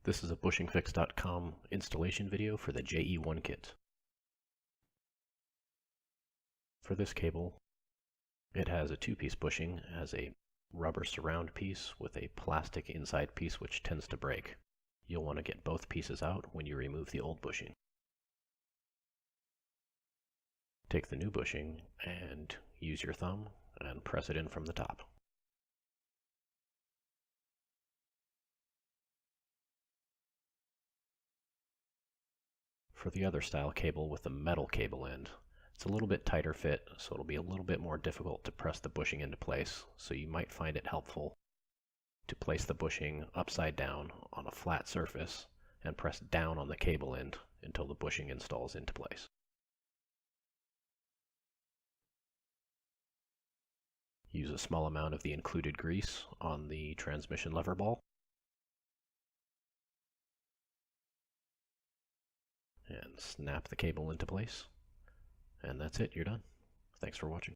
This is a bushingfix.com installation video for the JE1 kit. For this cable, it has a two-piece bushing, has a rubber surround piece with a plastic inside piece which tends to break. You'll want to get both pieces out when you remove the old bushing. Take the new bushing and use your thumb and press it in from the top. For the other style cable with the metal cable end, it's a little bit tighter fit, so it'll be a little bit more difficult to press the bushing into place, so you might find it helpful to place the bushing upside down on a flat surface and press down on the cable end until the bushing installs into place. Use a small amount of the included grease on the transmission lever ball. And snap the cable into place. And that's it, you're done. Thanks for watching.